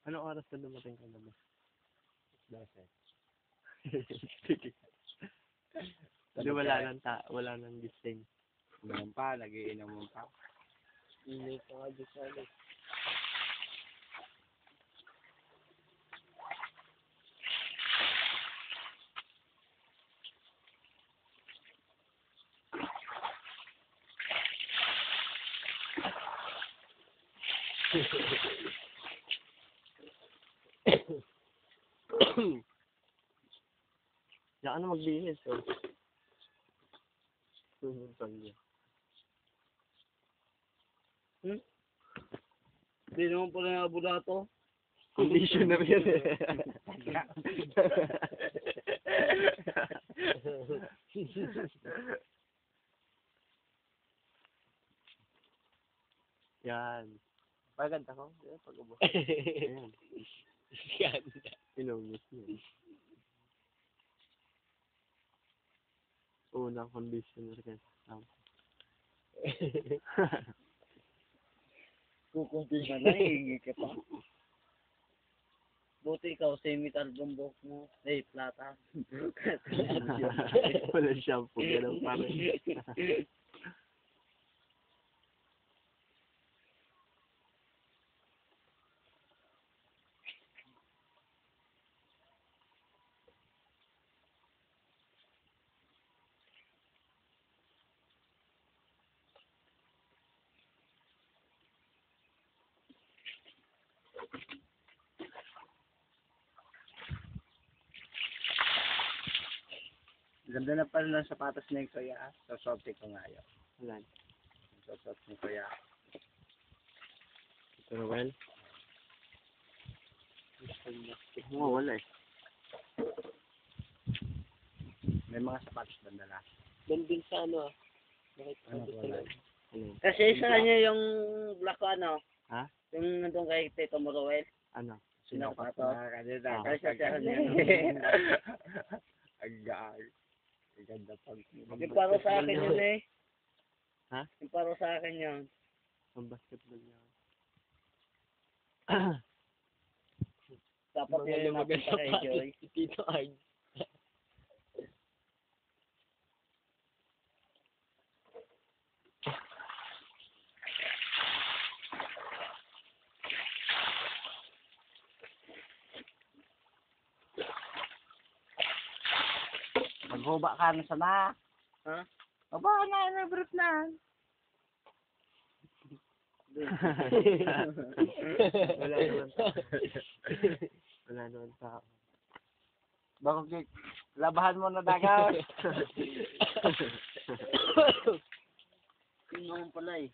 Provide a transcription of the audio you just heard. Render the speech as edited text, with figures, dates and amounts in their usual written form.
Anong oras na dumating ka naman? 12. Sige. Hindi, wala nang gising. Ganun pa, nagiinom pa. Hindi pa nga gising. Diyan ka na magbihis, oh. Hindi naman pala nabulato. Conditioner yan, eh. Yan. Paganda ko. Yan, pag-ubos. Yan. Ganda. Inubos niya. Unang conditioner ka. Kukunti ka na, hihingi ka pa. Buti ikaw, semi-carbon buhok mo. Plata. Wala shampoo. Ganun pa rin. Ganda na pala ng sapatos na yung kuya. Sasorte ko nga yun. Wala. Sasorte ni kuya. Ito na, well. Wala eh. May mga sapatos banda na. Doon din sa ano, bakit Ano wala? Kasi sa kanya yung black ano, ha? yung nandun kay Tito Moroel. Ano? Sinukat na kanina. Ah. Kasi sa kanya. Ang ganda pag... Yung paro sa akin yun eh. Ha? Yung paro sa akin yun. Ang basketball niya. Dapat yun yung napunta kay Joy. Tito Ard. Maghuba ka na sana. Ha? Aba na, brief na. Wala naman tao. Wala naman tao. Bakit labahan mo na dagat. Yun naman pala eh.